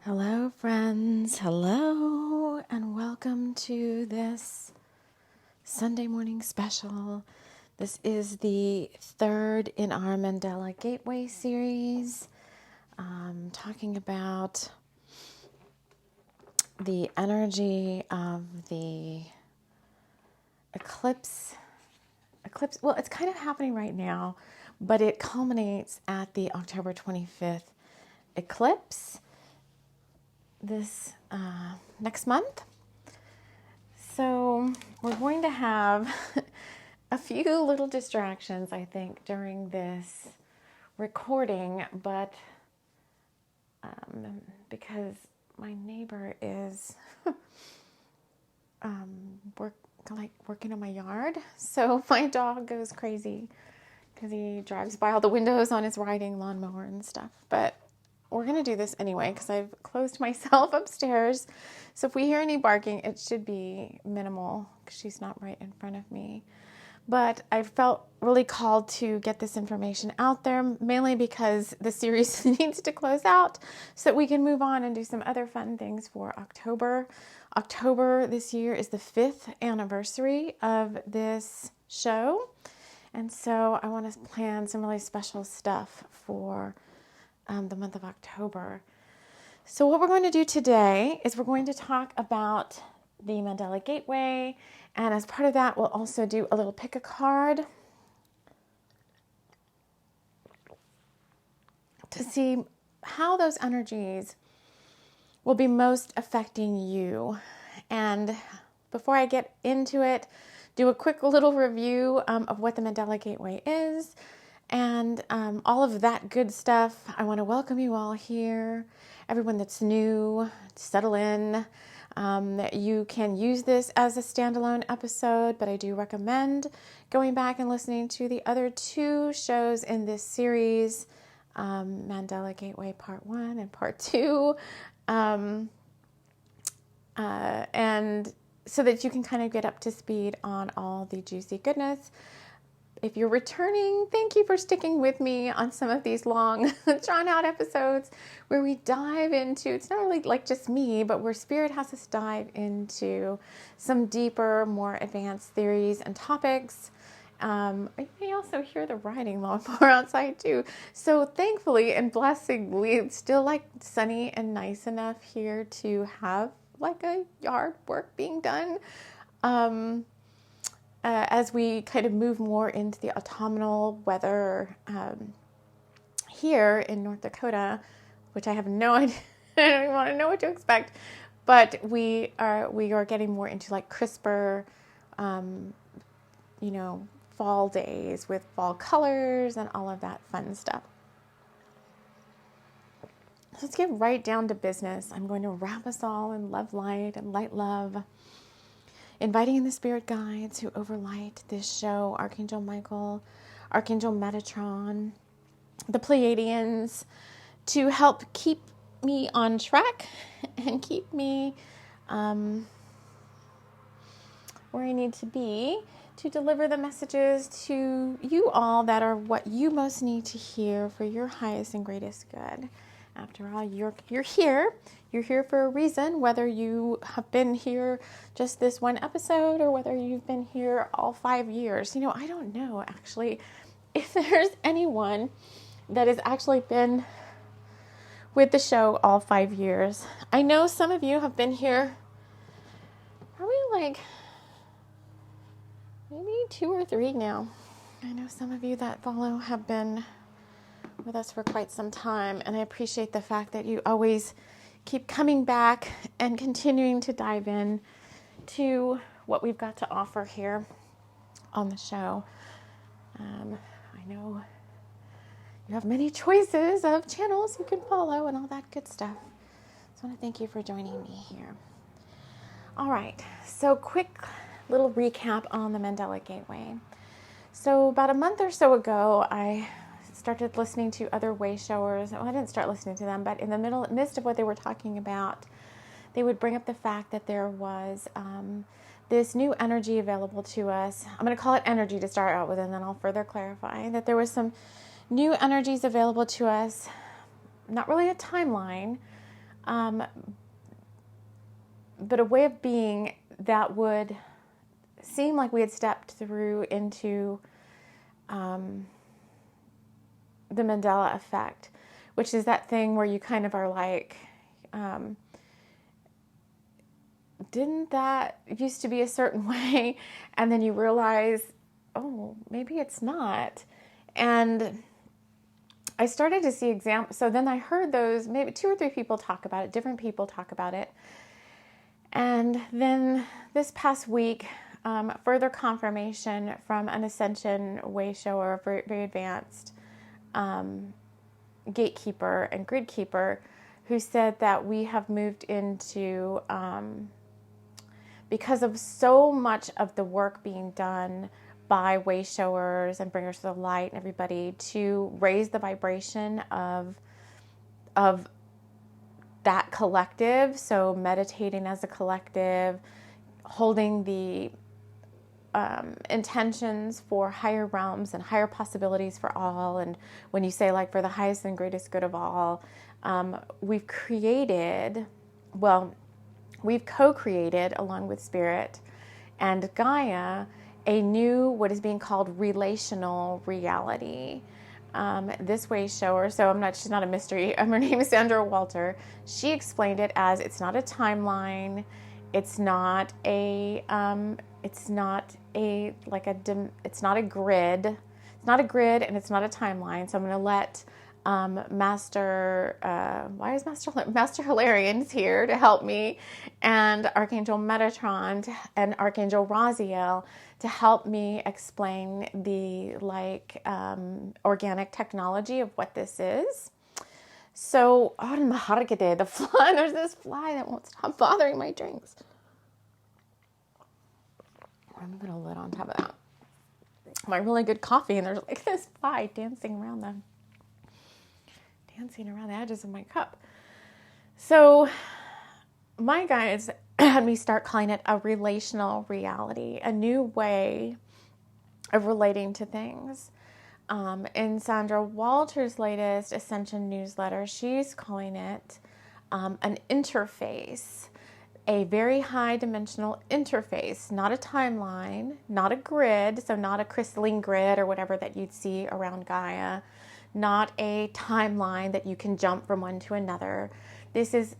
Hello, friends. Hello, and welcome to this Sunday morning special. This is the third in our Mandela Gateway series, talking about the energy of the eclipse. Well, it's kind of happening right now, but it culminates at the October 25th eclipse this next month. So we're going to have a few little distractions, I think, during this recording, but because my neighbor is working on my yard, so my dog goes crazy because he drives by all the windows on his riding lawnmower and stuff. But we're going to do this anyway because I've closed myself upstairs. So if we hear any barking, it should be minimal because she's not right in front of me. But I felt really called to get this information out there, mainly because the series needs to close out so that we can move on and do some other fun things for October. October this year is the 5th anniversary of this show. And so I want to plan some really special stuff for the month of October. So what we're going to do today is we're going to talk about the Mandela Gateway, and as part of that, we'll also do a little pick a card to see how those energies will be most affecting you. And before I get into it, do a quick little review of what the Mandela Gateway is, and all of that good stuff. I want to welcome you all here. Everyone that's new, settle in. You can use this as a standalone episode, but I do recommend going back and listening to the other two shows in this series, Mandela Gateway Part 1 and Part 2, and so that you can kind of get up to speed on all the juicy goodness. If you're returning, thank you for sticking with me on some of these long, drawn-out episodes where we dive into, it's not really like just me, but where Spirit has us dive into some deeper, more advanced theories and topics. You may also hear the riding lawnmower outside too. So thankfully and blessingly, it's still like sunny and nice enough here to have like a yard work being done. As we kind of move more into the autumnal weather here in North Dakota, which I have no idea, I don't even want to know what to expect, but we are getting more into like crisper, fall days with fall colors and all of that fun stuff. So let's get right down to business. I'm going to wrap us all in love light and light love, inviting in the spirit guides who overlight this show, Archangel Michael, Archangel Metatron, the Pleiadians, to help keep me on track and keep me where I need to be to deliver the messages to you all that are what you most need to hear for your highest and greatest good. After all, you're here. You're here for a reason, whether you have been here just this one episode or whether you've been here all 5 years. I don't know, actually, if there's anyone that has actually been with the show all 5 years. I know some of you have been here probably like maybe 2 or 3 now. I know some of you that follow have been with us for quite some time, and I appreciate the fact that you always keep coming back and continuing to dive in to what we've got to offer here on the show. I know you have many choices of channels you can follow and all that good stuff. So I want to thank you for joining me here. All right, so quick little recap on the Mandela Gateway. So about a month or so ago, I started listening to other way showers. Well, I didn't start listening to them, but in the midst of what they were talking about, they would bring up the fact that there was this new energy available to us. I'm going to call it energy to start out with, and then I'll further clarify that there was some new energies available to us. Not really a timeline, but a way of being that would seem like we had stepped through into the Mandela effect, which is that thing where you kind of are like, didn't that used to be a certain way? And then you realize, oh, maybe it's not. And I started to see examples. So then I heard those, maybe 2 or 3 people talk about it, different people talk about it. And then this past week, further confirmation from an ascension way shower, very, very advanced gatekeeper and grid keeper, who said that we have moved into, because of so much of the work being done by way showers and bringers of the light and everybody to raise the vibration of that collective. So meditating as a collective, holding the intentions for higher realms and higher possibilities for all. And when you say like for the highest and greatest good of all, we've co-created along with Spirit and Gaia a new, what is being called relational reality. This way shower, so she's not a mystery. Her name is Sandra Walter. She explained it as it's not a timeline. It's not a grid. It's not a grid, and it's not a timeline. So I'm going to let Master Hilarian's here to help me, and Archangel Metatron and Archangel Raziel to help me explain the organic technology of what this is. So, the fly, there's this fly that won't stop bothering my drinks. I'm going to put a lid on top of that. My really good coffee, and there's like this fly dancing around the edges of my cup. So my guides had me start calling it a relational reality, a new way of relating to things. In Sandra Walter's latest Ascension newsletter, she's calling it an interface, a very high dimensional interface, not a timeline, not a grid, so not a crystalline grid or whatever that you'd see around Gaia, not a timeline that you can jump from one to another. This is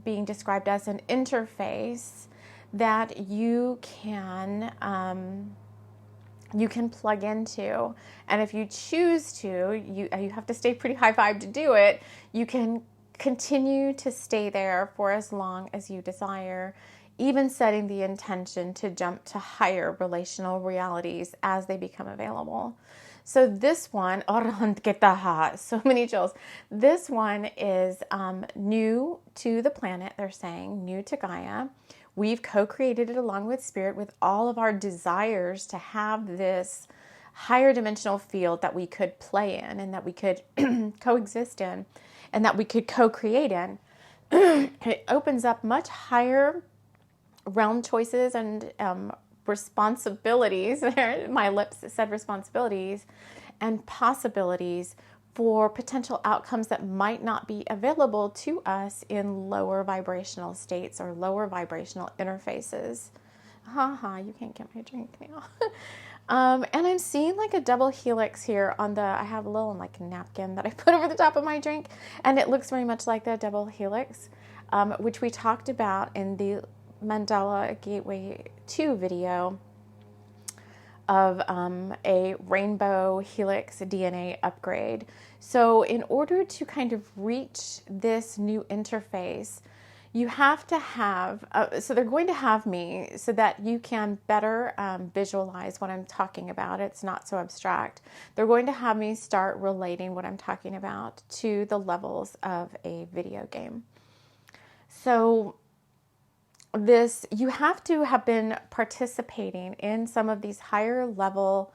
being described as an interface that you can plug into. And if you choose to, you have to stay pretty high vibe to do it, you can continue to stay there for as long as you desire, even setting the intention to jump to higher relational realities as they become available. So this one, so many chills. This one is new to the planet, they're saying, new to Gaia. We've co-created it along with Spirit with all of our desires to have this higher dimensional field that we could play in and that we could coexist in and that we could co-create in. It opens up much higher realm choices and responsibilities. My lips said responsibilities and possibilities for potential outcomes that might not be available to us in lower vibrational states or lower vibrational interfaces. You can't get my drink now. And I'm seeing like a double helix here I have a little like napkin that I put over the top of my drink, and it looks very much like the double helix, which we talked about in the Mandela Gateway 2 video of a rainbow helix DNA upgrade. So in order to kind of reach this new interface, you have to have, so they're going to have me so that you can better visualize what I'm talking about. It's not so abstract. They're going to have me start relating what I'm talking about to the levels of a video game. So you have to have been participating in some of these higher level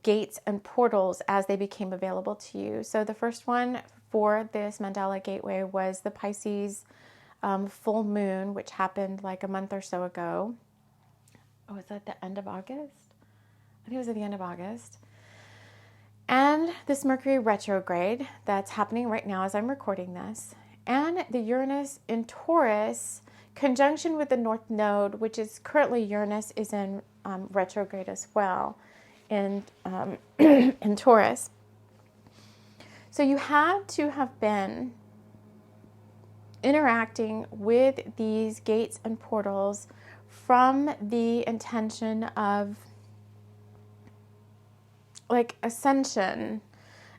gates and portals as they became available to you. So the first one for this Mandela Gateway was the Pisces full moon, which happened like a month or so ago. Oh, was that the end of August? I think it was at the end of August. And this Mercury retrograde that's happening right now as I'm recording this. and the Uranus in Taurus, conjunction with the North Node, which is currently Uranus is in retrograde as well in, in Taurus. So you had to have been interacting with these gates and portals from the intention of like ascension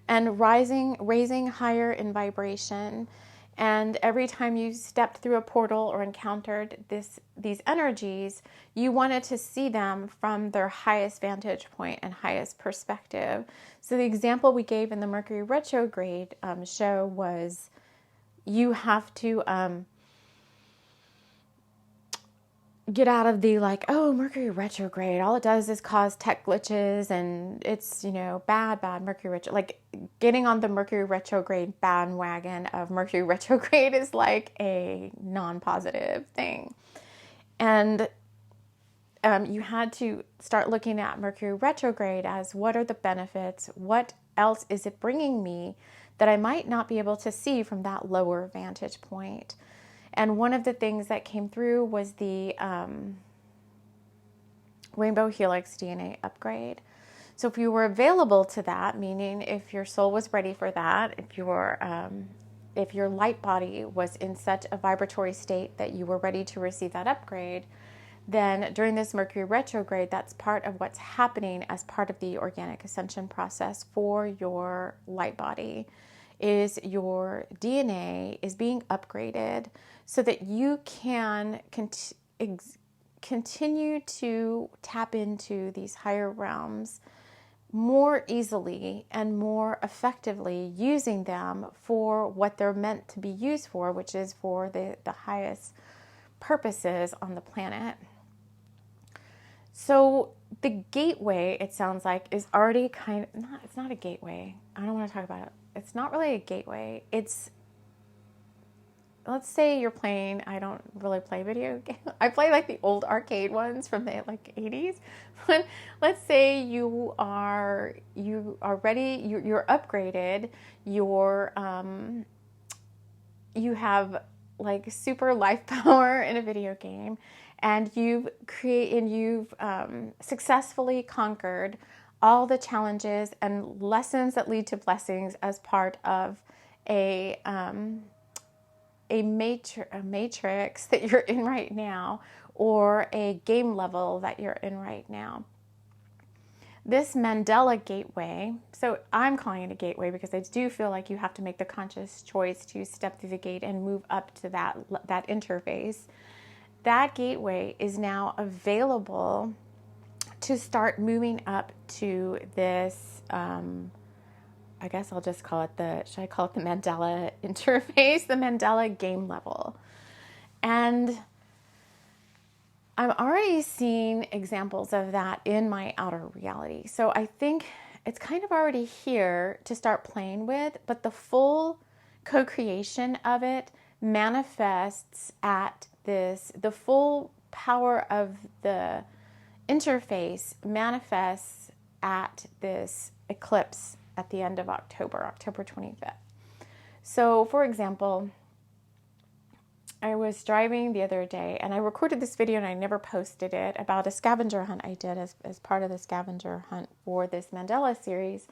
and raising higher in vibration. And every time you stepped through a portal or encountered these energies, you wanted to see them from their highest vantage point and highest perspective. So the example we gave in the Mercury retrograde show was you have to get out of the like, oh, Mercury retrograde, all it does is cause tech glitches and it's, bad Mercury retrograde. Like getting on the Mercury retrograde bandwagon of Mercury retrograde is like a non-positive thing. And you had to start looking at Mercury retrograde as what are the benefits? What else is it bringing me that I might not be able to see from that lower vantage point? And one of the things that came through was the Rainbow Helix DNA upgrade. So if you were available to that, meaning if your soul was ready for that, if your light body was in such a vibratory state that you were ready to receive that upgrade, then during this Mercury retrograde, that's part of what's happening as part of the organic ascension process for your light body, is your DNA is being upgraded so that you can continue to tap into these higher realms more easily and more effectively, using them for what they're meant to be used for, which is for the highest purposes on the planet. So the gateway, it sounds like, is already it's not a gateway. I don't want to talk about it. It's not really a gateway. It's, let's say you're playing, I don't really play video games. I play like the old arcade ones from the like 80s. But let's say you are ready, you're upgraded, you have like super life power in a video game, and you've successfully conquered all the challenges and lessons that lead to blessings as part of a matrix that you're in right now, or a game level that you're in right now. This Mandela Gateway, so I'm calling it a gateway because I do feel like you have to make the conscious choice to step through the gate and move up to that interface. That gateway is now available to start moving up to this, I guess I'll just call it should I call it the Mandela interface, the Mandela game level. And I'm already seeing examples of that in my outer reality. So I think it's kind of already here to start playing with, but the full co-creation of it manifests at the full power of the interface manifests at this eclipse at the end of October 25th. So, for example, I was driving the other day and I recorded this video and I never posted it about a scavenger hunt I did as part of the scavenger hunt for this Mandela series.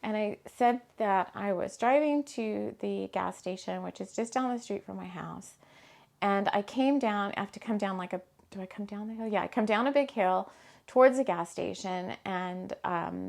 And I said that I was driving to the gas station, which is just down the street from my house. And I came down, I have to come down do I come down the hill? Yeah, I come down a big hill towards the gas station. And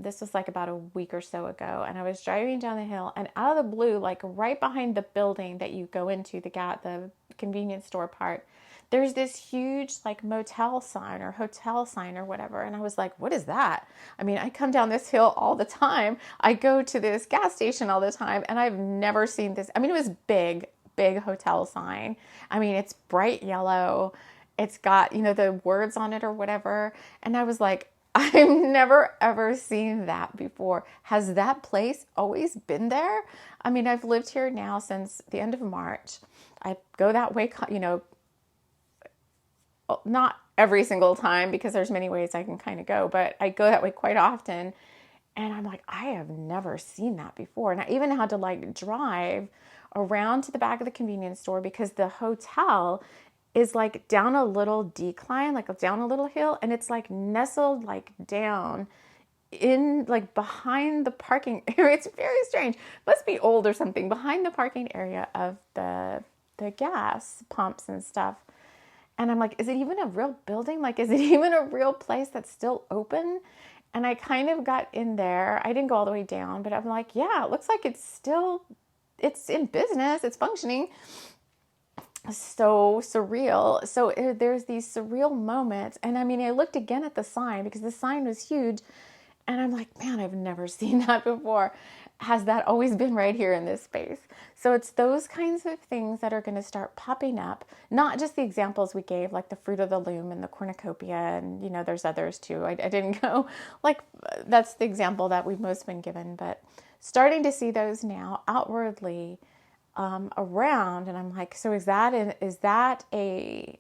this was like about a week or so ago. And I was driving down the hill, and out of the blue, like right behind the building that you go into, the convenience store part, there's this huge like motel sign or hotel sign or whatever. And I was like, what is that? I mean, I come down this hill all the time. I go to this gas station all the time, and I've never seen this. I mean, it was big hotel sign. I mean, it's bright yellow. It's got, the words on it or whatever. And I was like, I've never ever seen that before. Has that place always been there? I mean, I've lived here now since the end of March. I go that way, not every single time because there's many ways I can kind of go, but I go that way quite often. And I'm like, I have never seen that before. And I even had to like drive around to the back of the convenience store because the hotel is like down a little decline, like down a little hill, and it's like nestled like down in like behind the parking area. It's very strange. Must be old or something. Behind the parking area of the gas pumps and stuff. And I'm like, is it even a real building? Like, is it even a real place that's still open? And I kind of got in there. I didn't go all the way down, but I'm like, yeah, it looks like it's in business. It's functioning. So surreal. So there's these surreal moments. And I mean, I looked again at the sign because the sign was huge. And I'm like, man, I've never seen that before. Has that always been right here in this space? So it's those kinds of things that are going to start popping up, not just the examples we gave, like the fruit of the loom and the cornucopia, and there's others too. I didn't go, like, that's the example that we've most been given, but starting to see those now outwardly around, and I'm like, so is that a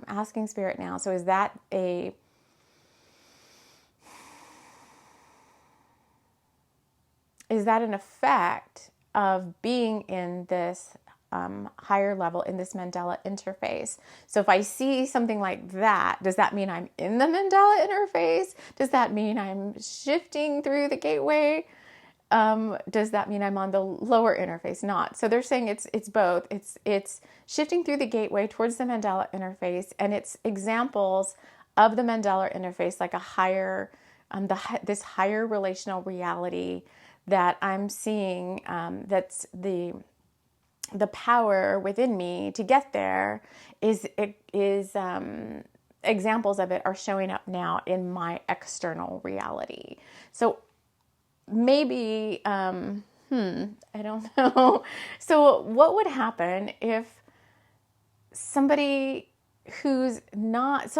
asking spirit now? So is that an effect of being in this higher level, in this Mandela interface? So if I see something like that, does that mean I'm in the Mandela interface? Does that mean I'm shifting through the gateway? Does that mean I'm on the lower interface? Not. So they're saying it's both. It's shifting through the gateway towards the Mandela interface, and it's examples of the Mandela interface, like a higher, this higher relational reality that I'm seeing, that's the power within me to get there is examples of it are showing up now in my external reality. So maybe, I don't know. So what would happen if somebody who's not,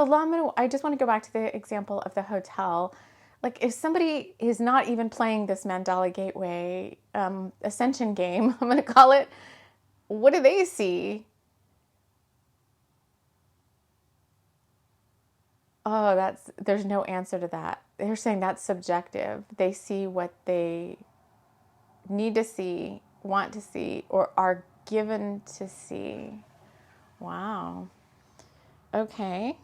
I just want to go back to the example of the hotel. Like if somebody is not even playing this Mandela Gateway ascension game, I'm going to call it, what do they see? Oh, there's no answer to that. They're saying that's subjective. They see what they need to see, want to see, or are given to see. Wow. Okay.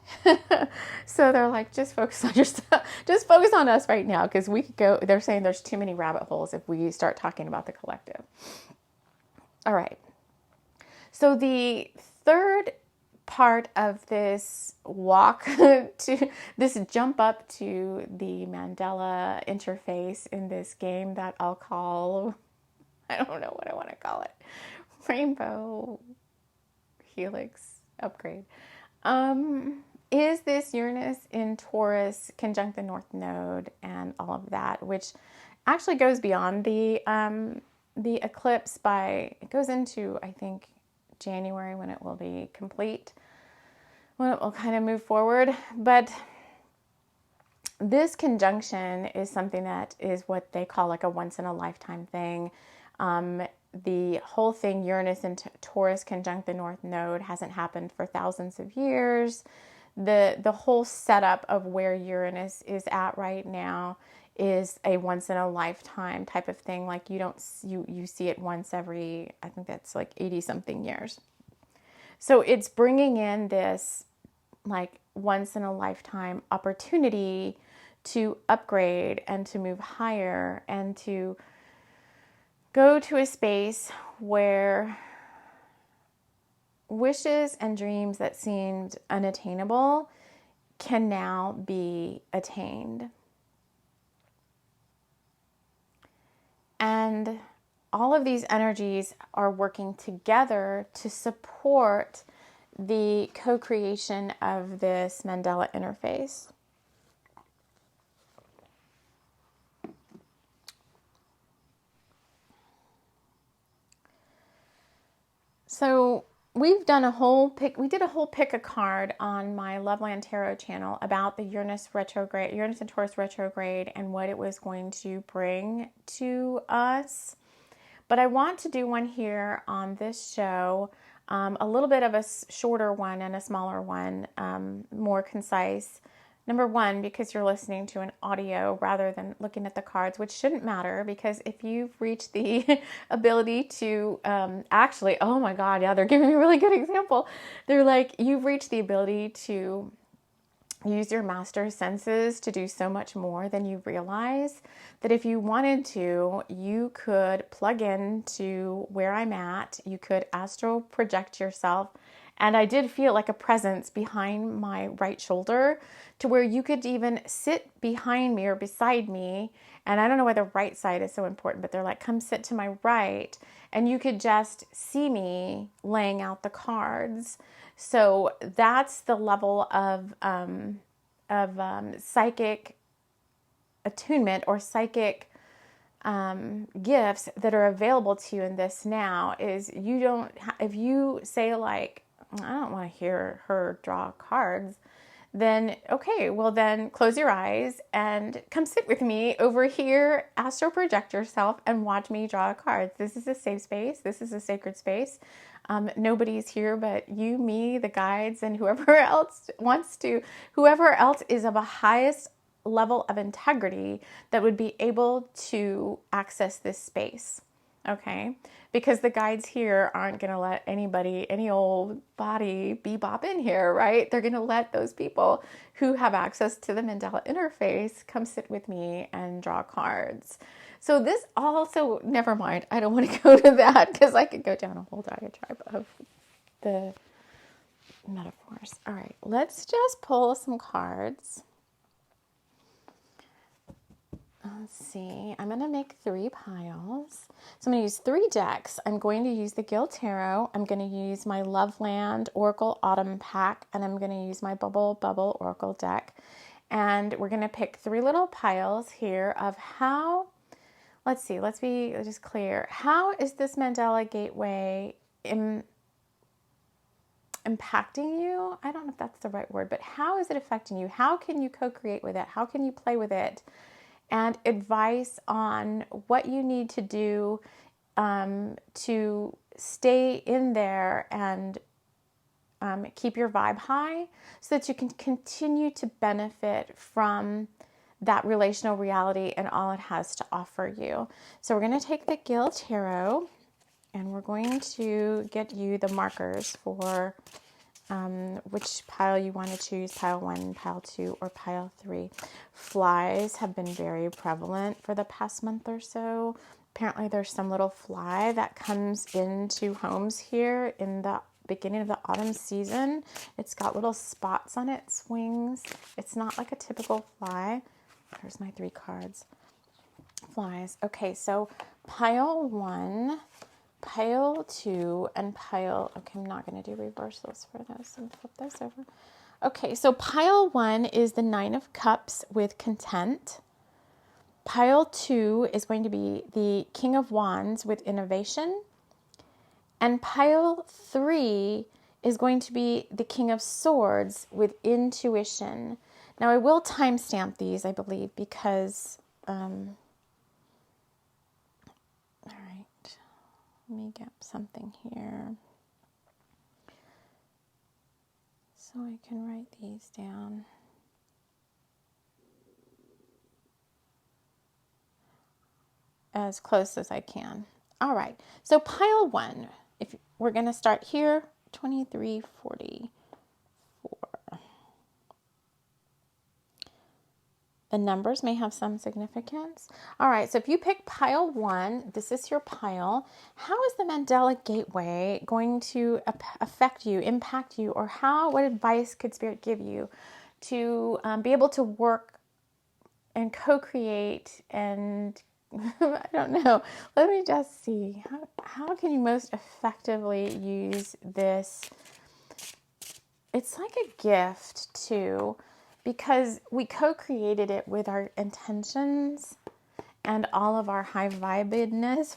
So they're like, just focus on yourself. Just focus on us right now, because we could go, they're saying there's too many rabbit holes if we start talking about the collective. All right. So the third part of this walk to this jump up to the Mandela interface in this game that I'll call, I don't know what I want to call it, Rainbow Helix Upgrade, is this Uranus in Taurus conjunct the North Node and all of that, which actually goes beyond the eclipse it goes into, I think, January, when it will be complete, when it will kind of move forward. But this conjunction is something that is what they call like a once in a lifetime thing. The whole thing, Uranus and Taurus conjunct the North Node, hasn't happened for thousands of years. The whole setup of where Uranus is at right now is a once in a lifetime type of thing. Like you see it once every, I think that's like 80 something years. So it's bringing in this like once in a lifetime opportunity to upgrade and to move higher and to go to a space where wishes and dreams that seemed unattainable can now be attained. And all of these energies are working together to support the co-creation of this Mandela interface. So we've done we did a whole pick a card on my Loveland Tarot channel about the Uranus and Taurus retrograde and what it was going to bring to us. But I want to do one here on this show, a little bit of a shorter one and a smaller one, more concise, Number one, because you're listening to an audio rather than looking at the cards, which shouldn't matter, because if you've reached the ability to actually, oh my God, yeah, they're giving me a really good example. They're like, you've reached the ability to use your master senses to do so much more than you realize, that if you wanted to, you could plug into where I'm at, you could astral project yourself. And I did feel like a presence behind my right shoulder, to where you could even sit behind me or beside me. And I don't know why the right side is so important, but they're like, come sit to my right. And you could just see me laying out the cards. So that's the level of psychic attunement or psychic gifts that are available to you in this now. Is you don't, if you say like, I don't want to hear her draw cards, then okay, well then close your eyes and come sit with me over here, astral project yourself and watch me draw cards. This is a safe space. This is a sacred space. Nobody's here but you, me, the guides, and whoever else is of a highest level of integrity that would be able to access this space. Okay, because the guides here aren't going to let anybody, any old body bebop in here, right? They're going to let those people who have access to the Mandela interface come sit with me and draw cards. So this also, never mind, I don't want to go to that because I could go down a whole diatribe of the metaphors. All right, let's just pull some cards. Let's see, I'm going to make 3 piles. So I'm going to use 3 decks. I'm going to use the Gil Tarot. I'm going to use my Loveland Oracle Autumn pack, and I'm going to use my Bubble Oracle deck. And we're going to pick 3 little piles here of how, let's be just clear. How is this Mandela Gateway impacting you? I don't know if that's the right word, but how is it affecting you? How can you co-create with it? How can you play with it? And advice on what you need to do to stay in there and keep your vibe high so that you can continue to benefit from that relational reality and all it has to offer you. So we're going to take the Gil Tarot and we're going to get you the markers for which pile you want to choose, pile 1, pile 2, or pile 3. Flies have been very prevalent for the past month or so. Apparently there's some little fly that comes into homes here in the beginning of the autumn season. It's got little spots on its wings. It's not like a typical fly. Here's my 3 cards. Flies. Okay, so pile 1, pile 2, and pile, okay, I'm not going to do reversals for those, so flip those over. Okay, so pile 1 is the 9 of Cups with content. Pile 2 is going to be the King of Wands with innovation. And pile 3 is going to be the King of Swords with intuition. Now I will timestamp these, I believe, because, let me get something here so I can write these down. As close as I can. All right. So pile 1, if we're going to start here, 2344. The numbers may have some significance. All right, so if you pick pile 1, this is your pile. How is the Mandela Gateway going to affect you, impact you, or what advice could Spirit give you to be able to work and co-create and I don't know. Let me just see. How can you most effectively use this? It's like a gift too, because we co-created it with our intentions and all of our high vibiness.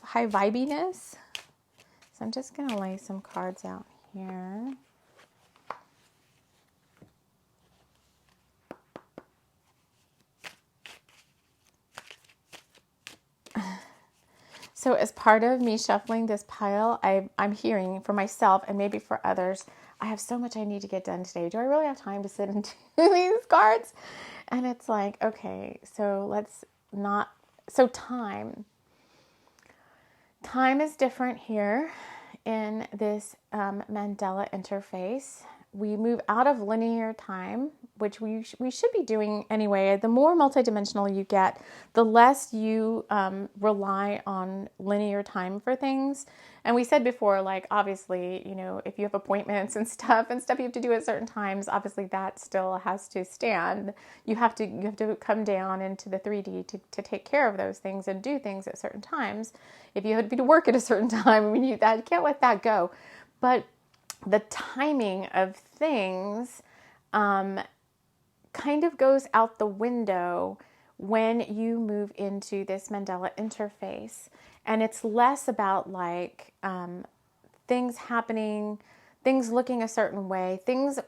So I'm just going to lay some cards out here. So as part of me shuffling this pile, I'm hearing for myself and maybe for others, I have so much I need to get done today. Do I really have time to sit and do these cards? And it's like, okay, so time. Time is different here in this Mandela interface. We move out of linear time, which we should be doing anyway. The more multidimensional you get, the less you rely on linear time for things. And we said before, like, obviously, you know, if you have appointments and stuff you have to do at certain times, obviously that still has to stand. You have to come down into the 3D to take care of those things and do things at certain times. If you had to be to work at a certain time, I mean, you can't let that go. But the timing of things kind of goes out the window when you move into this Mandela interface. And it's less about like things happening, things looking a certain way. Things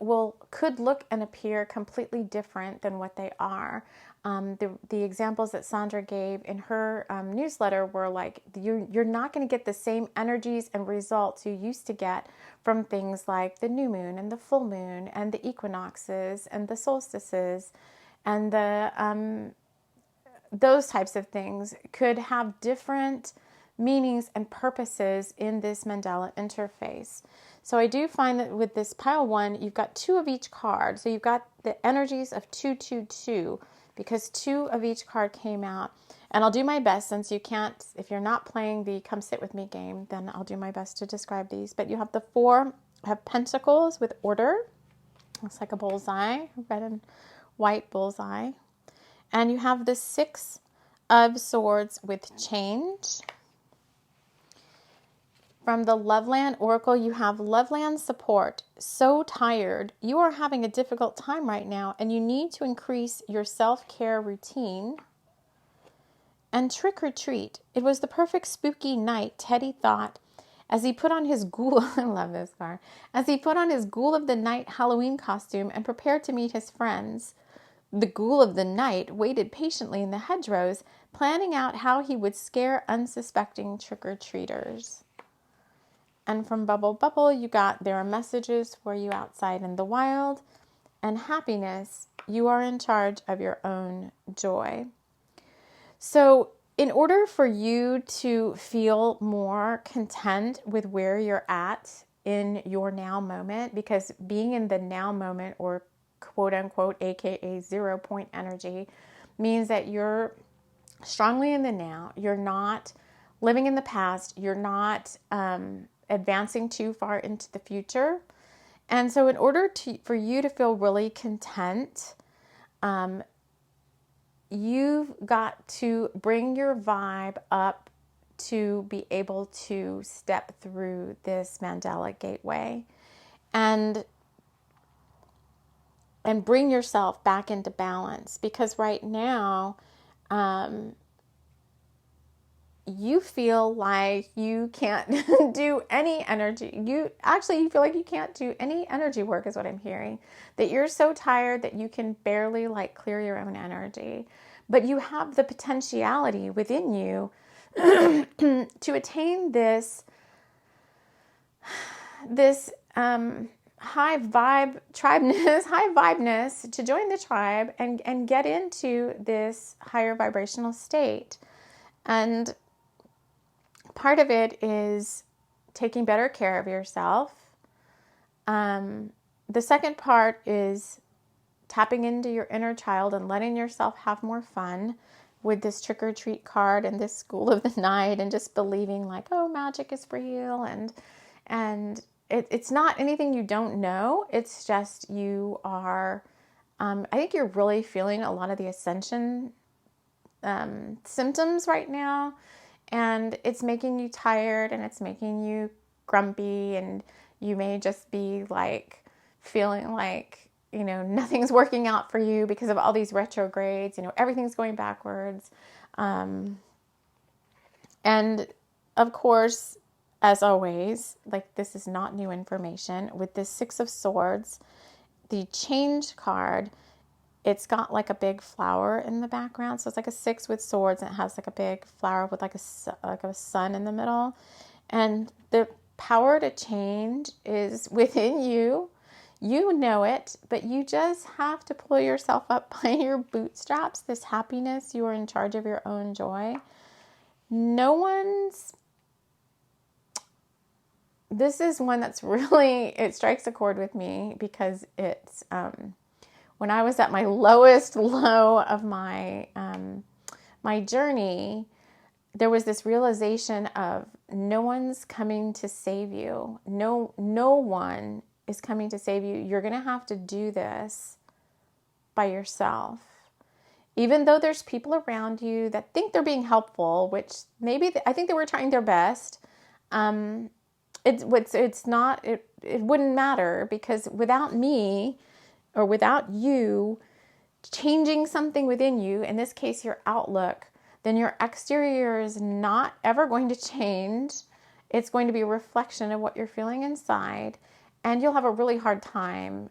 could look and appear completely different than what they are. The examples that Sandra gave in her newsletter were like, you're not going to get the same energies and results you used to get from things like the new moon and the full moon and the equinoxes and the solstices and the those types of things could have different meanings and purposes in this Mandela interface. So I do find that with this pile 1, you've got 2 of each card. So you've got the energies of 2, 2, 2, because 2 of each card came out. And I'll do my best, since you can't, if you're not playing the Come Sit With Me game, then I'll do my best to describe these. But you have the 4 have pentacles with order. Looks like a bullseye, red and white bullseye. And you have the 6 of swords with change. From the Loveland Oracle, you have Loveland support. So tired. You are having a difficult time right now, and you need to increase your self-care routine. And Trick or Treat. It was the perfect spooky night, Teddy thought, as he put on his ghoul, I love this card, as he put on his Ghoul of the Night Halloween costume and prepared to meet his friends. The Ghoul of the Night waited patiently in the hedgerows, planning out how he would scare unsuspecting trick-or-treaters. And from Bubble Bubble, you got there are messages for you outside in the wild, and happiness, you are in charge of your own joy. So in order for you to feel more content with where you're at in your now moment, because being in the now moment, or quote unquote, aka 0 point energy, means that you're strongly in the now. You're not living in the past. You're not advancing too far into the future. And so in order for you to feel really content, you've got to bring your vibe up to be able to step through this Mandela Gateway and bring yourself back into balance. Because right now, you feel like you can't do any energy. You feel like you can't do any energy work, is what I'm hearing. That you're so tired that you can barely like clear your own energy. But you have the potentiality within you to attain this high vibeness, to join the tribe and get into this higher vibrational state. And part of it is taking better care of yourself. The second part is tapping into your inner child and letting yourself have more fun with this trick or treat card and this School of the Night, and just believing like, oh, magic is real. And it's not anything you don't know. It's just you are, I think you're really feeling a lot of the ascension symptoms right now. And it's making you tired, and it's making you grumpy, and you may just be like feeling like, you know, nothing's working out for you because of all these retrogrades, you know, everything's going backwards. And of course, as always, like, this is not new information. With this 6 of Swords, the change card, it's got like a big flower in the background. So it's like a 6 with swords, and it has like a big flower with like a sun in the middle. And the power to change is within you. You know it, but you just have to pull yourself up by your bootstraps. This happiness, you are in charge of your own joy. This is one that's really, it strikes a chord with me, because it's, when I was at my lowest low of my journey, there was this realization of no one's coming to save you. No one is coming to save you. You're going to have to do this by yourself. Even though there's people around you that think they're being helpful, which maybe I think they were trying their best. It's not, it wouldn't matter, because without me or without you changing something within you, in this case, your outlook, then your exterior is not ever going to change. It's going to be a reflection of what you're feeling inside, and you'll have a really hard time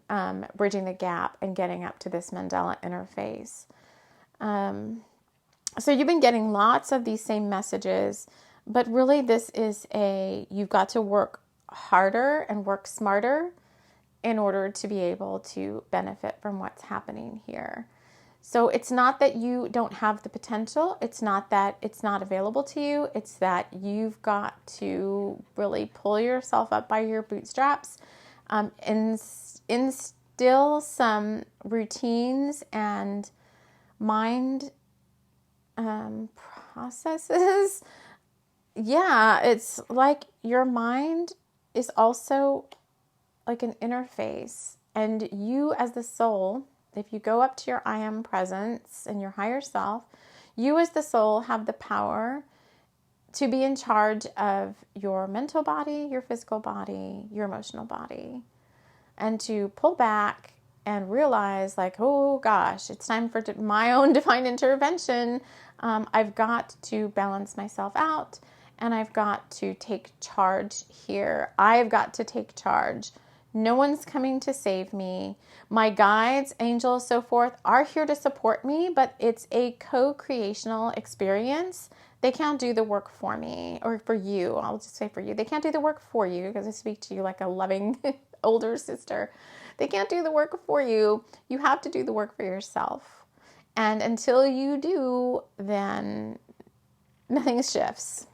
bridging the gap and getting up to this Mandela interface. So you've been getting lots of these same messages, but really this is you've got to work harder and work smarter in order to be able to benefit from what's happening here. So it's not that you don't have the potential. It's not that it's not available to you. It's that you've got to really pull yourself up by your bootstraps, instill some routines and mind processes. Yeah, it's like your mind is also like an interface, and you as the soul, if you go up to your I am presence and your higher self, you as the soul have the power to be in charge of your mental body, your physical body, your emotional body, and to pull back and realize, like, oh gosh, it's time for my own divine intervention. I've got to balance myself out, and I've got to take charge here. I've got to take charge. No one's coming to save me. My guides, angels, so forth are here to support me, but it's a co-creational experience. They can't do the work for me, or for you. I'll just say for you. They can't do the work for you, because I speak to you like a loving older sister. They can't do the work for you. You have to do the work for yourself. And until you do, then nothing shifts.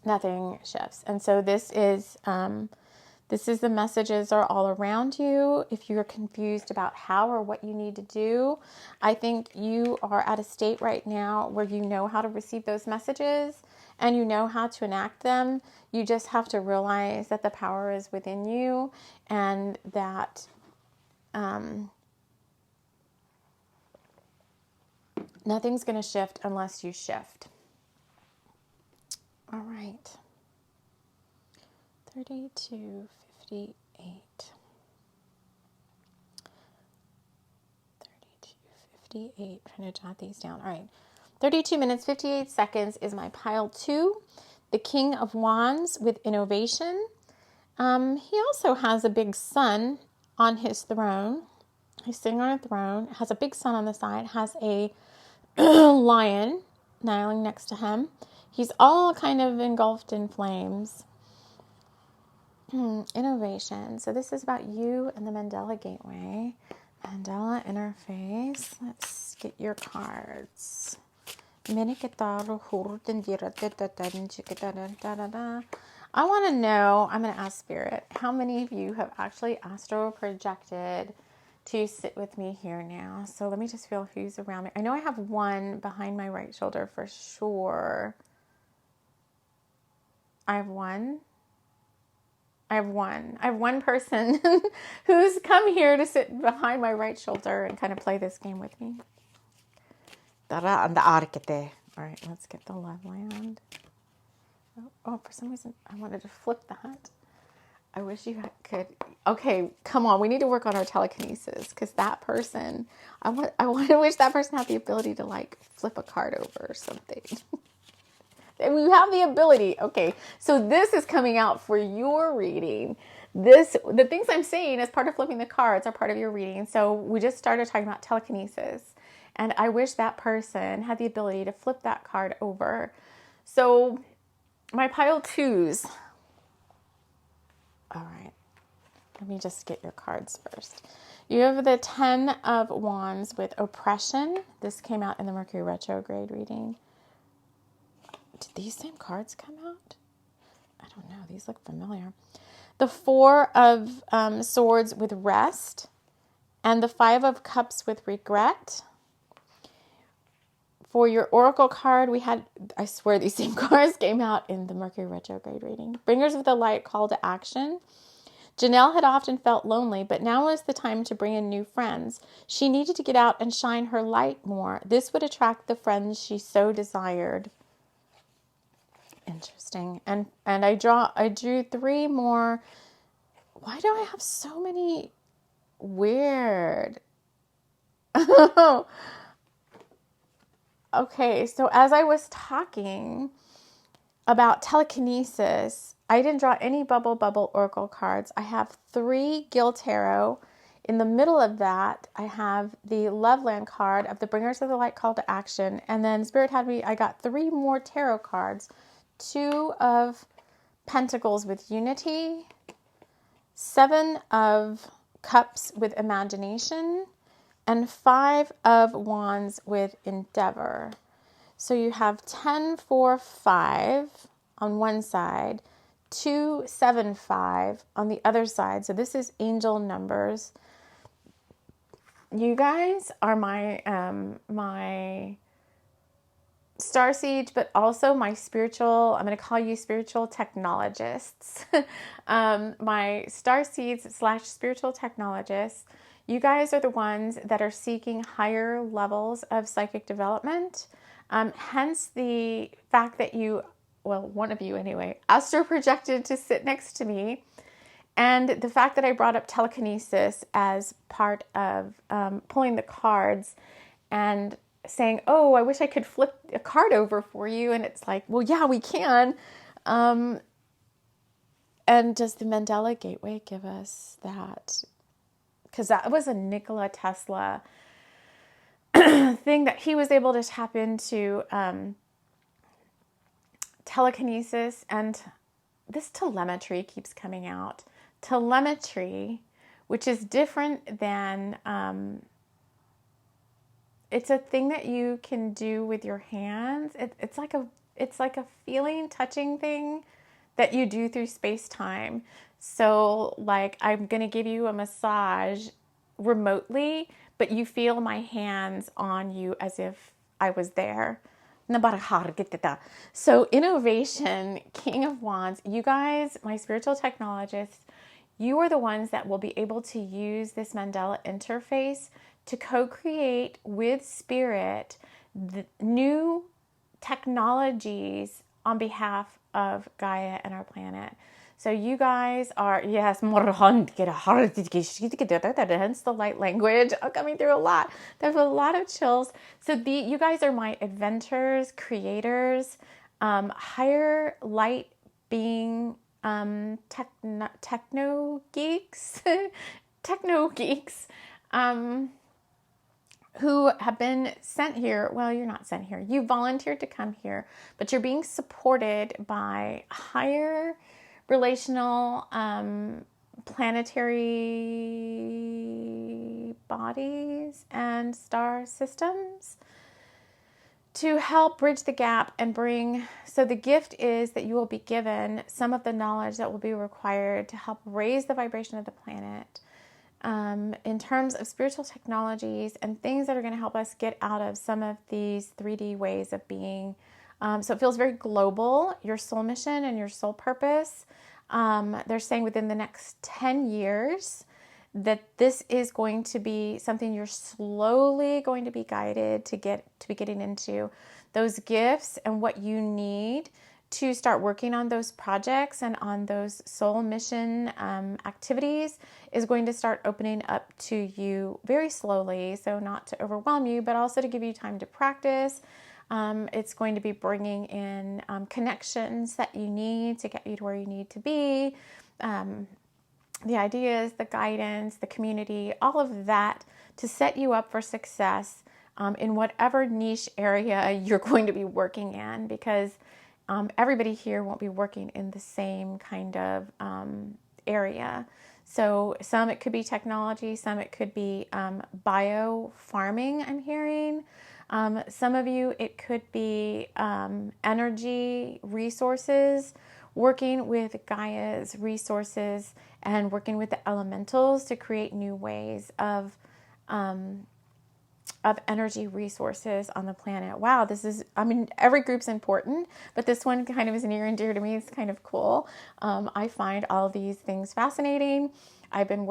Nothing shifts. And so this is the messages are all around you. If you're confused about how or what you need to do, I think you are at a state right now where you know how to receive those messages and you know how to enact them. You just have to realize that the power is within you, and that nothing's going to shift unless you shift. All right. 32:58. 32:58. Trying to jot these down. All right. 32 minutes, 58 seconds is my pile 2. The King of Wands with innovation. He also has a big sun on his throne. He's sitting on a throne. Has a big sun on the side. Has a lion kneeling next to him. He's all kind of engulfed in flames. Innovation. So this is about you and the Mandela Gateway. Mandela interface. Let's get your cards. I want to know, I'm going to ask Spirit, how many of you have actually astral projected to sit with me here now? So let me just feel who's around me. I know I have one behind my right shoulder for sure. I have one person who's come here to sit behind my right shoulder and kind of play this game with me. All right, let's get the love land. Oh, for some reason, I wanted to flip that. I wish you could. Okay, come on. We need to work on our telekinesis, because that person, I wish that person had the ability to like flip a card over or something. And we have the ability. Okay, so this is coming out for your reading. the things I'm saying as part of flipping the cards are part of your reading. So we just started talking about telekinesis, and I wish that person had the ability to flip that card over. So my pile twos. All right. Let me just get your cards first. You have the 10 of Wands with oppression. This came out in the Mercury retrograde reading. Did these same cards come out? I don't know. These look familiar. The 4 of Swords with rest. And the 5 of Cups with regret. For your Oracle card, we had, I swear these same cards came out in the Mercury retrograde reading. Bringers of the light, call to action. Janelle had often felt lonely, but now was the time to bring in new friends. She needed to get out and shine her light more. This would attract the friends she so desired. Interesting. And I drew 3 more. Why do I have so many weird? Okay, so as I was talking about telekinesis, I didn't draw any bubble oracle cards. I have 3 Gil Tarot. In the middle of that, I have the Loveland card of the Bringers of the Light, call to action. And then Spirit had me, I got 3 more tarot cards. 2 of Pentacles with unity. 7 of Cups with imagination. And 5 of Wands with endeavor. So you have 10, 4, 5 on one side, 2, 7, 5 on the other side. So this is angel numbers. You guys are my my starseed, but also my spiritual, I'm going to call you spiritual technologists. My starseeds / spiritual technologists. You guys are the ones that are seeking higher levels of psychic development. Hence the fact that you, well, one of you anyway, astro projected to sit next to me. And the fact that I brought up telekinesis as part of pulling the cards and saying, oh, I wish I could flip a card over for you. And it's like, well, yeah, we can. And does the Mandela Gateway give us that? Because that was a Nikola Tesla thing that he was able to tap into, telekinesis, and this telemetry keeps coming out. Telemetry, which is different than, it's a thing that you can do with your hands. It's like a feeling, touching thing that you do through space-time. So like I'm going to give you a massage remotely, but you feel my hands on you as if I was there. So innovation, King of Wands, you guys, my spiritual technologists, you are the ones that will be able to use this Mandela interface to co-create with Spirit the new technologies on behalf of Gaia and our planet. So you guys are, yes, hence the light language coming through a lot. There's a lot of chills. So you guys are my inventors, creators, higher light being techno geeks, who have been sent here. Well, you're not sent here. You volunteered to come here, but you're being supported by higher relational planetary bodies and star systems to help bridge the gap and bring. So the gift is that you will be given some of the knowledge that will be required to help raise the vibration of the planet. In terms of spiritual technologies and things that are going to help us get out of some of these 3D ways of being. So it feels very global, your soul mission and your soul purpose. They're saying within the next 10 years that this is going to be something you're slowly going to be guided to be getting into. Those gifts and what you need to start working on those projects and on those soul mission activities is going to start opening up to you very slowly. So not to overwhelm you, but also to give you time to practice. It's going to be bringing in connections that you need to get you to where you need to be. the ideas, the guidance, the community, all of that to set you up for success in whatever niche area you're going to be working in, because everybody here won't be working in the same kind of area. So some it could be technology, some it could be bio farming, I'm hearing. Some of you, it could be energy resources, working with Gaia's resources and working with the elementals to create new ways of energy resources on the planet. Wow, this is, I mean, every group's important, but this one kind of is near and dear to me. It's kind of cool. I find all these things fascinating. I've been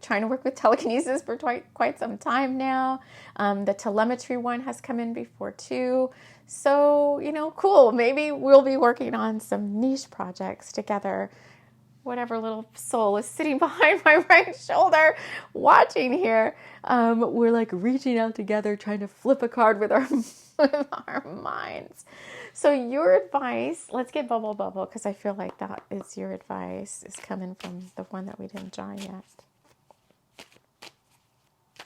trying to work with telekinesis for quite some time now. The telemetry one has come in before too. So, cool. Maybe we'll be working on some niche projects together. Whatever little soul is sitting behind my right shoulder watching here. We're like reaching out together, trying to flip a card with our minds. So your advice, let's get bubble, because I feel like that is your advice, is coming from the one that we didn't draw yet.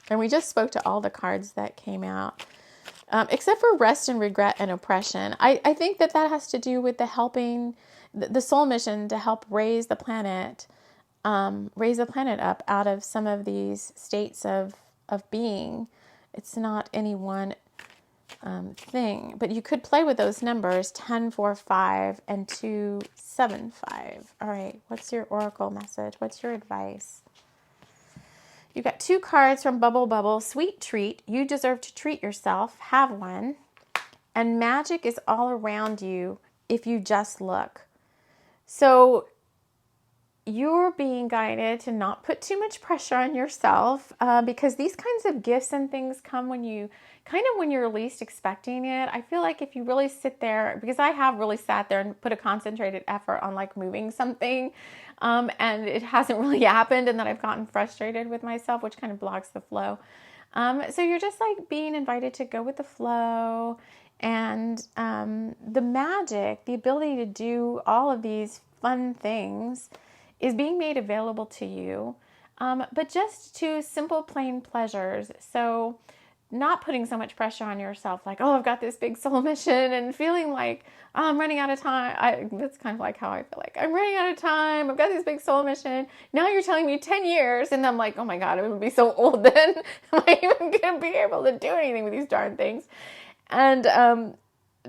And we just spoke to all the cards that came out, except for rest and regret and oppression. I think that has to do with the soul mission to help raise the planet up out of some of these states of being. It's not any one thing, but you could play with those numbers 10, 4, 5, and 2, 7, 5. All right, what's your oracle message? What's your advice? You've got 2 cards from Bubble. Sweet treat. You deserve to treat yourself. Have one. And magic is all around you if you just look. So you're being guided to not put too much pressure on yourself because these kinds of gifts and things come when you're least expecting it. I feel like if you really sit there, because I have really sat there and put a concentrated effort on like moving something and it hasn't really happened, and then I've gotten frustrated with myself, which kind of blocks the flow. So you're just like being invited to go with the flow. And the magic, the ability to do all of these fun things is being made available to you, but just to simple, plain pleasures. So not putting so much pressure on yourself, like, oh, I've got this big soul mission, and feeling like I'm running out of time. That's kind of like how I feel like I'm running out of time. I've got this big soul mission. Now you're telling me 10 years. And I'm like, oh my God, I'm going to be so old then. Am I even going to be able to do anything with these darn things? And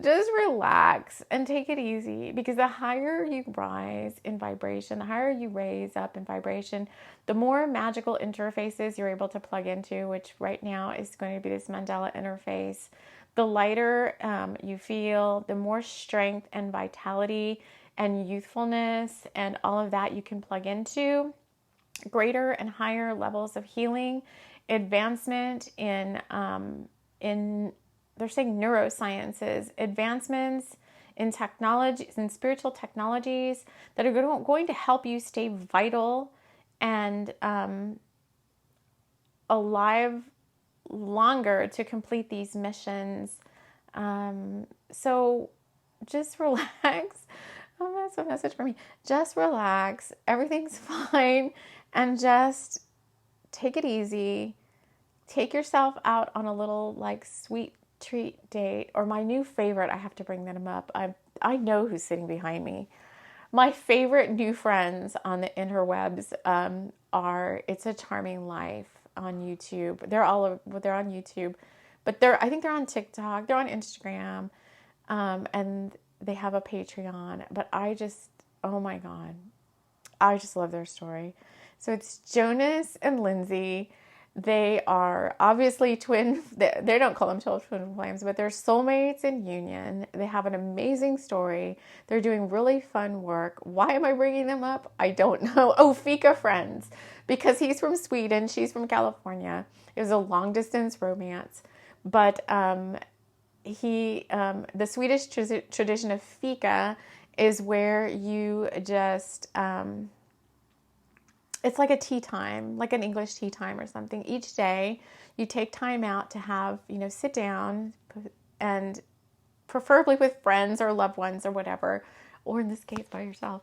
just relax and take it easy, because the higher you rise in vibration, the higher you raise up in vibration, the more magical interfaces you're able to plug into, which right now is going to be this Mandela interface. The lighter you feel, the more strength and vitality and youthfulness and all of that you can plug into. Greater and higher levels of healing, advancement in they're saying neurosciences, advancements in technologies and spiritual technologies that are going to help you stay vital and alive longer to complete these missions. So just relax. Oh, that's a message for me. Just relax. Everything's fine. And just take it easy. Take yourself out on a little like sweet treat date, or my new favorite. I have to bring them up. I know who's sitting behind me. My favorite new friends on the interwebs are It's a Charming Life on YouTube. They're on YouTube, but I think they're on TikTok. They're on Instagram, and they have a Patreon. But oh my God, I just love their story. So it's Jonas and Lindsay. They are obviously twin. They don't call them twin flames, but they're soulmates in union. They have an amazing story. They're doing really fun work. Why am I bringing them up? I don't know. Oh, Fika friends, because he's from Sweden. She's from California. It was a long distance romance, but the Swedish tradition of Fika is where you just it's like a tea time, like an English tea time or something. Each day you take time out to have, sit down, and preferably with friends or loved ones or whatever, or in this case by yourself.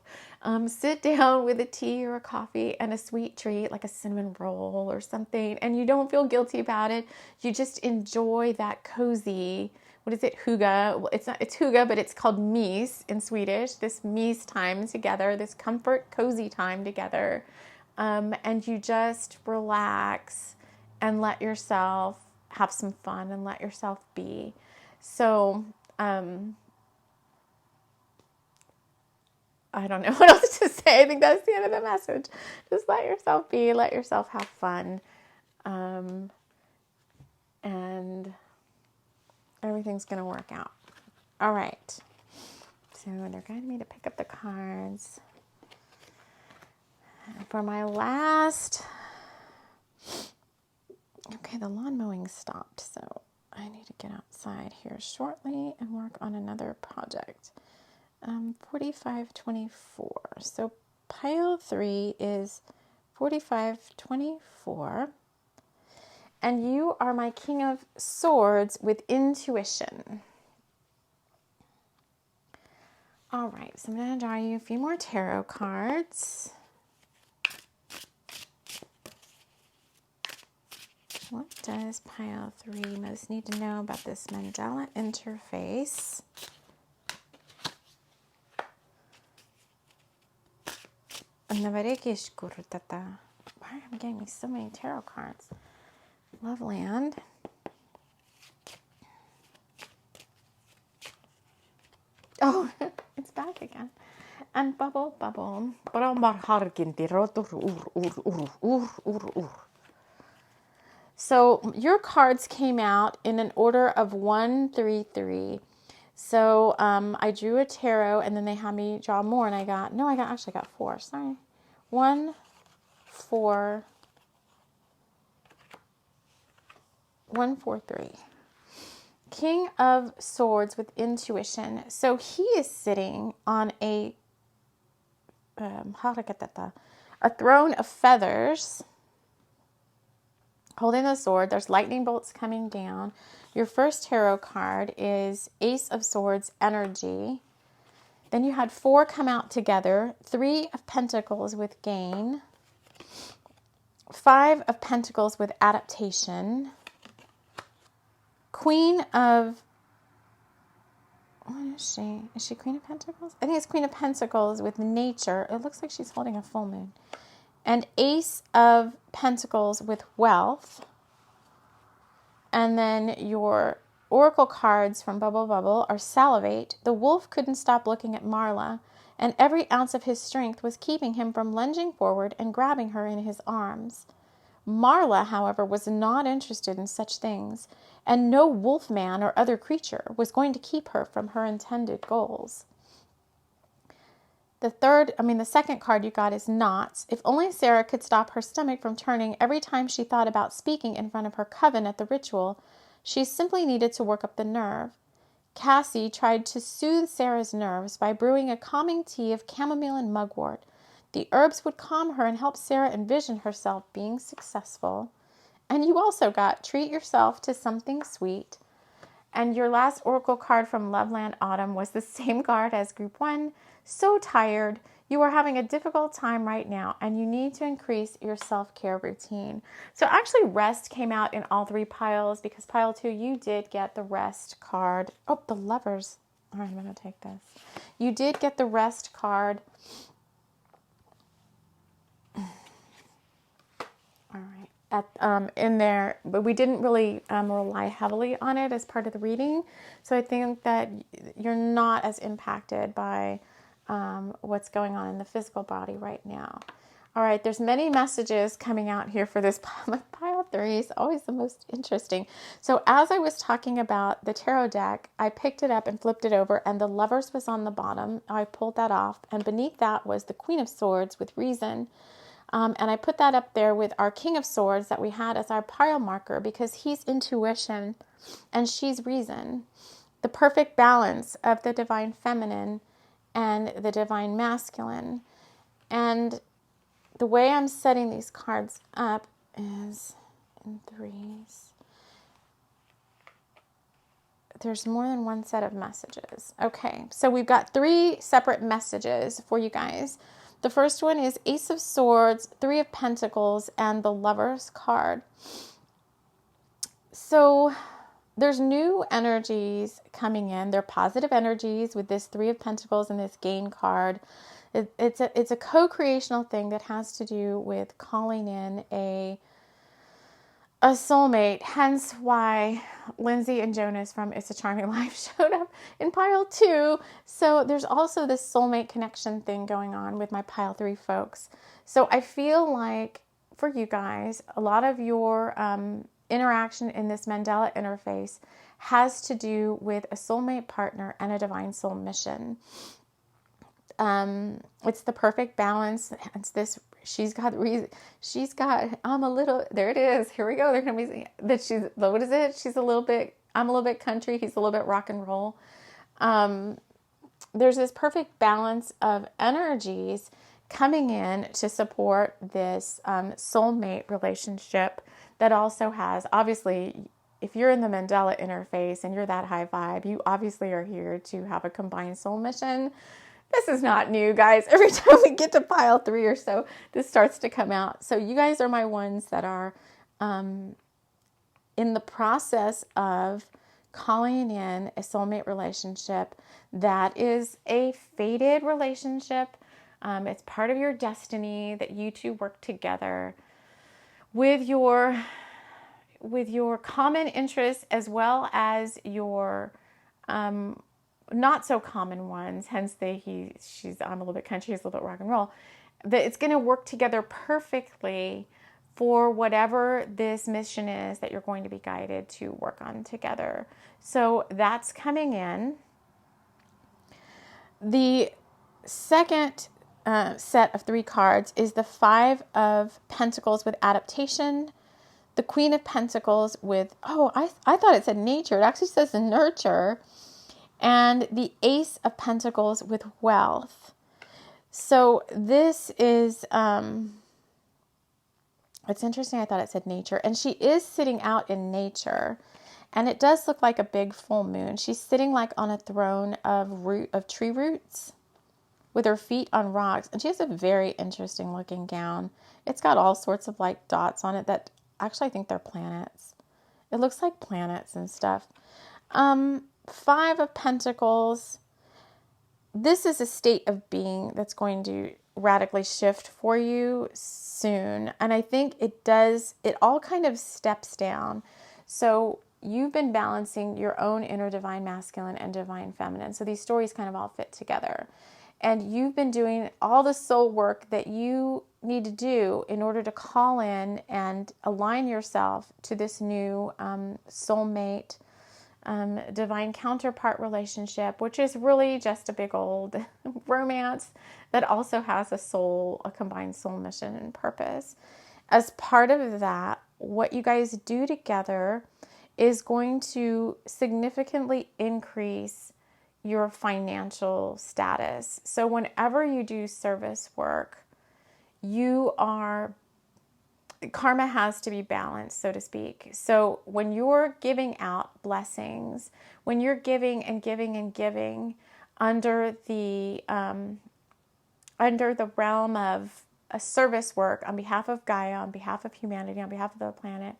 Sit down with a tea or a coffee and a sweet treat like a cinnamon roll or something, and you don't feel guilty about it. You just enjoy that cozy, what is it, hygge? Well, it's hygge, but it's called mys in Swedish. This mys time together, this comfort, cozy time together. And you just relax and let yourself have some fun and let yourself be. So, I don't know what else to say. I think that's the end of the message. Just let yourself be, let yourself have fun. And everything's going to work out. All right. So they're guiding me to pick up the cards. And for my last, okay, the lawn mowing stopped. So I need to get outside here shortly and work on another project. 4524. So pile 3 is 4524. And you are my King of Swords with intuition. All right, so I'm going to draw you a few more tarot cards. What does pile 3 most need to know about this Mandela interface? Why are you getting me so many tarot cards? Loveland. Oh, it's back again. And bubble. So your cards came out in an order of 1, 3, 3. So I drew a tarot, and then they had me draw more, and I got 4. Sorry, 1, 4, 1, 4, 3. King of Swords with intuition. So he is sitting on a throne of feathers, holding the sword. There's lightning bolts coming down. Your first tarot card is Ace of Swords, energy. Then you had 4 come out together. 3 of Pentacles with gain. 5 of Pentacles with adaptation. Queen of, what is she? Is she Queen of Pentacles? I think it's Queen of Pentacles with nature. It looks like she's holding a full moon. And Ace of Pentacles with wealth. And then your oracle cards from Bubble are Salivate. The wolf couldn't stop looking at Marla, and every ounce of his strength was keeping him from lunging forward and grabbing her in his arms. Marla, however, was not interested in such things, and no wolf man or other creature was going to keep her from her intended goals. The second card you got is Knots. If only Sarah could stop her stomach from turning every time she thought about speaking in front of her coven at the ritual, she simply needed to work up the nerve. Cassie tried to soothe Sarah's nerves by brewing a calming tea of chamomile and mugwort. The herbs would calm her and help Sarah envision herself being successful. And you also got Treat Yourself to Something Sweet. And your last oracle card from Loveland Autumn was the same card as Group 1. So tired. You are having a difficult time right now, and you need to increase your self-care routine. So actually rest came out in all 3 piles, because pile 2, you did get the rest card. Oh, the Lovers. All right, I'm going to take this. You did get the rest card. All right. In there, but we didn't really rely heavily on it as part of the reading. So I think that you're not as impacted by what's going on in the physical body right now. All right, there's many messages coming out here for this pile. Pile 3 is always the most interesting. So as I was talking about the tarot deck, I picked it up and flipped it over, and the Lovers was on the bottom. I pulled that off, and beneath that was the Queen of Swords with Reason. And I put that up there with our King of Swords that we had as our pile marker, because he's intuition and she's reason. The perfect balance of the divine feminine and the divine masculine. And the way I'm setting these cards up is in 3s. there's more than one set of messages. Okay, so we've got 3 separate messages for you guys. The first one is Ace of Swords, 3 of Pentacles, and the Lover's card. So there's new energies coming in. They're positive energies with this 3 of Pentacles and this Gain card. It's a co-creational thing that has to do with calling in a soulmate, hence why Lindsay and Jonas from It's a Charming Life showed up in pile 2. So there's also this soulmate connection thing going on with my pile 3 folks. So I feel like for you guys, a lot of your interaction in this Mandela interface has to do with a soulmate partner and a divine soul mission. It's the perfect balance. It's this. I'm a little, there it is. Here we go. They're going to be, that what is it? I'm a little bit country. He's a little bit rock and roll. There's this perfect balance of energies coming in to support this soulmate relationship that also has, obviously, if you're in the Mandela interface and you're that high vibe, you obviously are here to have a combined soul mission. This is not new, guys. Every time we get to pile 3 or so, this starts to come out. So you guys are my ones that are in the process of calling in a soulmate relationship that is a fated relationship. It's part of your destiny that you two work together with your common interests as well as your not so common ones, hence I'm a little bit country, he's a little bit rock and roll, that it's going to work together perfectly for whatever this mission is that you're going to be guided to work on together. So that's coming in. The second set of 3 cards is the 5 of Pentacles with adaptation, the Queen of Pentacles with, I thought it said nature. It actually says nurture, and the Ace of Pentacles with wealth. So this is, it's interesting. I thought it said nature, and she is sitting out in nature, and it does look like a big full moon. She's sitting like on a throne of tree roots with her feet on rocks, and she has a very interesting looking gown. It's got all sorts of like dots on it that actually I think they're planets. It looks like planets and stuff. 5 of Pentacles. This is a state of being that's going to radically shift for you soon. And I think it all kind of steps down. So you've been balancing your own inner divine masculine and divine feminine. So these stories kind of all fit together. And you've been doing all the soul work that you need to do in order to call in and align yourself to this new soulmate divine counterpart relationship, which is really just a big old romance that also has a combined soul mission and purpose. As part of that, what you guys do together is going to significantly increase your financial status. So whenever you do service work, karma has to be balanced, so to speak. So when you're giving out blessings, when you're giving and giving and giving under the realm of a service work on behalf of Gaia, on behalf of humanity, on behalf of the planet,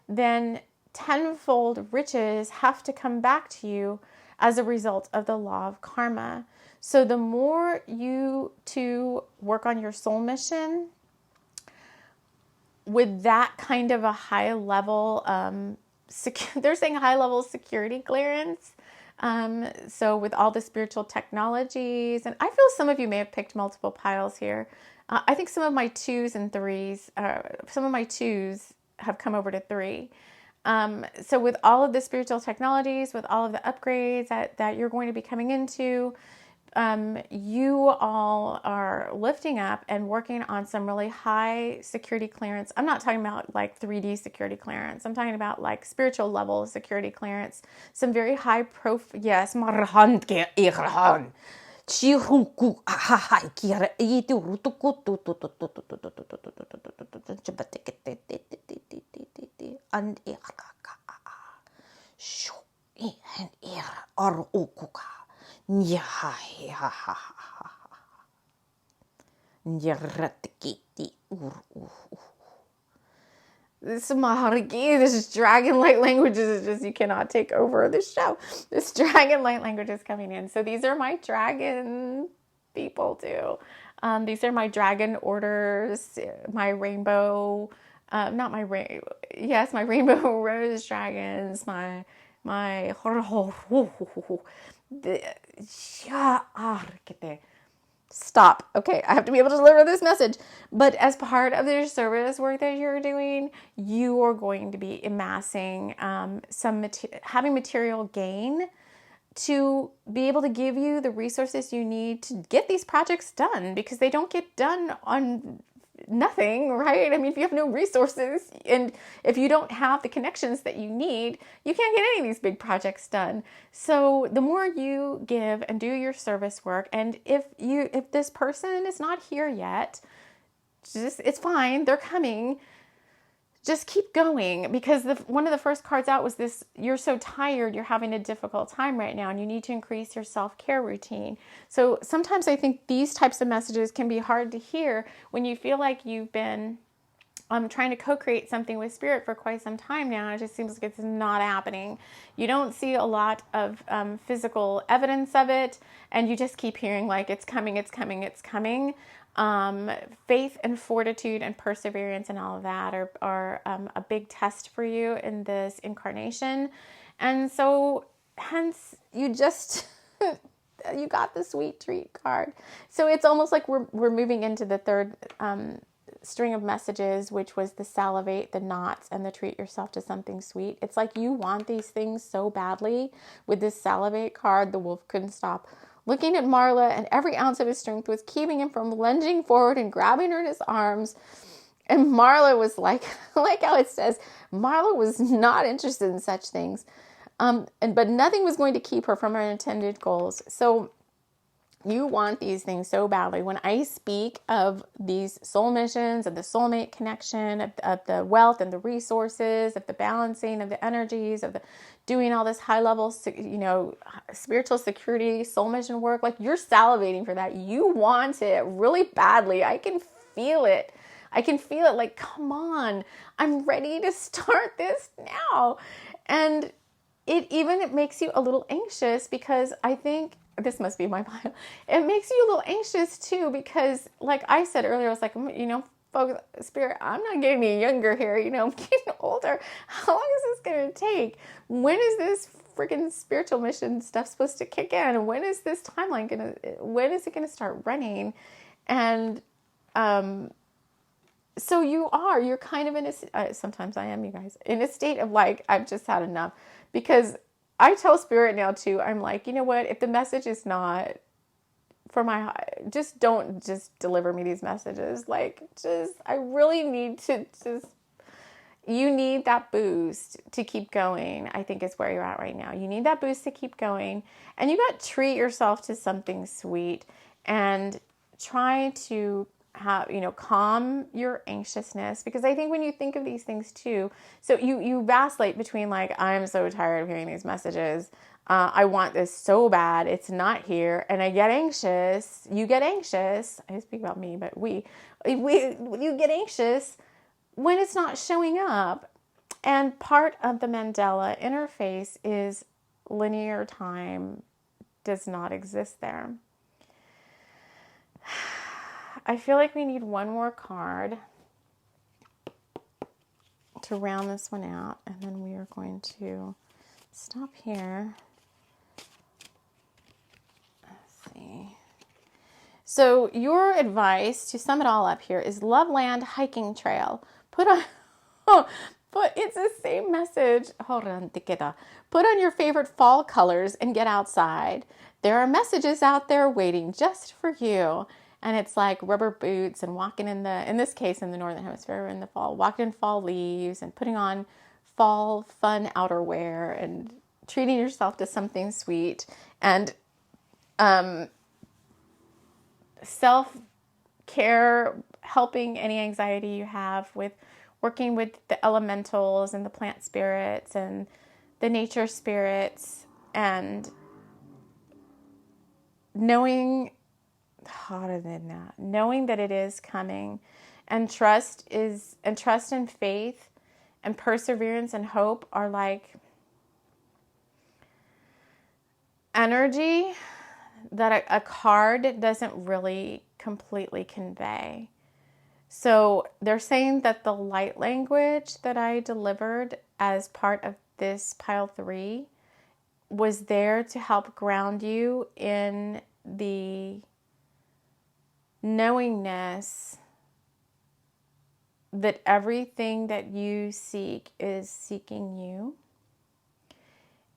then tenfold riches have to come back to you as a result of the law of karma. So the more you two work on your soul mission with that kind of a high level, they're saying high level security clearance. So with all the spiritual technologies, and I feel some of you may have picked multiple piles here. I think some of my 2s and 3s, some of my 2s have come over to 3. So with all of the spiritual technologies, with all of the upgrades that you're going to be coming into, you all are lifting up and working on some really high security clearance. I'm not talking about like 3D security clearance. I'm talking about like spiritual level security clearance. Some very high yes. ar ukuka. Nyahai ha ha ha. Nyaratikiti ur. This Mahariki, this dragon light language is just, you cannot take over this show. This dragon light language is coming in. So these are my dragon people too. These are my dragon orders, my rainbow, not my rainbow, yes, my rainbow rose dragons, my stop. Okay, I have to be able to deliver this message. But as part of the service work that you're doing, you are going to be amassing having material gain to be able to give you the resources you need to get these projects done, because they don't get done on nothing, right? I mean, if you have no resources and if you don't have the connections that you need, you can't get any of these big projects done. So the more you give and do your service work, and if this person is not here yet, it's fine, they're coming. Just keep going, because one of the first cards out was this: you're so tired, you're having a difficult time right now, and you need to increase your self-care routine. So sometimes I think these types of messages can be hard to hear when you feel like you've been trying to co-create something with spirit for quite some time now, and it just seems like it's not happening. You don't see a lot of physical evidence of it, and you just keep hearing like, it's coming, it's coming, it's coming. Faith and fortitude and perseverance and all of that are a big test for you in this incarnation. And so hence you just, you got the sweet treat card. So it's almost like we're moving into the third, string of messages, which was the salivate, the knots, and the treat yourself to something sweet. It's like you want these things so badly. With this salivate card, the wolf couldn't stop looking at Marla, and every ounce of his strength was keeping him from lunging forward and grabbing her in his arms. And Marla was like how it says, Marla was not interested in such things. But nothing was going to keep her from her intended goals. So you want these things so badly. When I speak of these soul missions, of the soulmate connection, of the wealth and the resources, of the balancing of the energies, of the doing all this high level, spiritual security, soul mission work, like you're salivating for that. You want it really badly. I can feel it. Like, come on, I'm ready to start this now. And it makes you a little anxious, because I think, this must be my bio. It makes you a little anxious too, because like I said earlier, I was like, folks, spirit, I'm not getting any younger here. I'm getting older. How long is this going to take? When is this freaking spiritual mission stuff supposed to kick in? When is this timeline when is it going to start running? And, so you're kind of in sometimes I am, you guys, in a state of like, I've just had enough, because I tell spirit now too, I'm like, you know what, if the message is not for my, just don't just deliver me these messages. Like, I really need to you need that boost to keep going, I think is where you're at right now. You need that boost to keep going, and you got to treat yourself to something sweet and try to calm your anxiousness, because I think when you think of these things too, so you vacillate between like, I'm so tired of hearing these messages. I want this so bad. It's not here. And I get anxious. You get anxious. I speak about me, but you get anxious when it's not showing up. And part of the Mandela interface is linear time does not exist there. I feel like we need one more card to round this one out, and then we are going to stop here. Let's see. So your advice, to sum it all up here, is Loveland Hiking Trail. But it's the same message. Put on your favorite fall colors and get outside. There are messages out there waiting just for you. And it's like rubber boots and walking in this case, in the Northern Hemisphere in the fall, walking in fall leaves and putting on fall fun outerwear and treating yourself to something sweet, and self-care, helping any anxiety you have with working with the elementals and the plant spirits and the nature spirits, and knowing, harder than that, knowing that it is coming, and trust and faith and perseverance and hope are like energy that a card doesn't really completely convey. So they're saying that the light language that I delivered as part of this pile 3 was there to help ground you in the knowingness that everything that you seek is seeking you,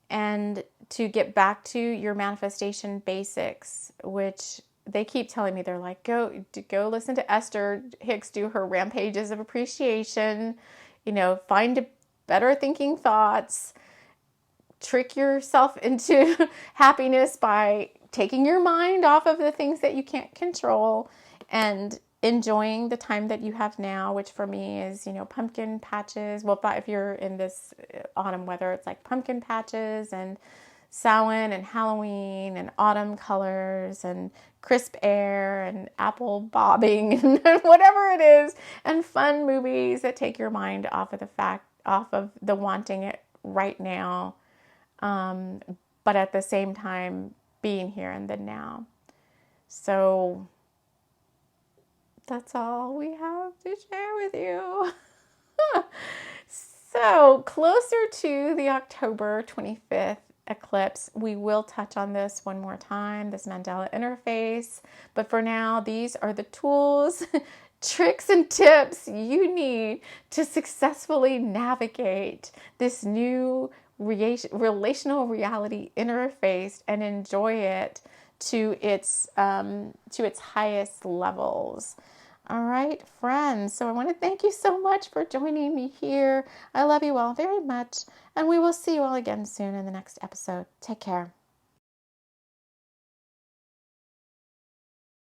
and to get back to your manifestation basics, which they keep telling me, they're like, go listen to Esther Hicks do her rampages of appreciation, find better thinking thoughts, trick yourself into happiness by taking your mind off of the things that you can't control and enjoying the time that you have now, which for me is, pumpkin patches. Well, if you're in this autumn weather, it's like pumpkin patches and Samhain and Halloween and autumn colors and crisp air and apple bobbing and whatever it is, and fun movies that take your mind off of the wanting it right now, but at the same time being here in the now. So that's all we have to share with you. So closer to the October 25th eclipse, we will touch on this one more time, this Mandela interface. But for now, these are the tools, tricks, and tips you need to successfully navigate this new relational reality interface and enjoy it to its highest levels. All right, friends. So I want to thank you so much for joining me here. I love you all very much, and we will see you all again soon in the next episode. Take care.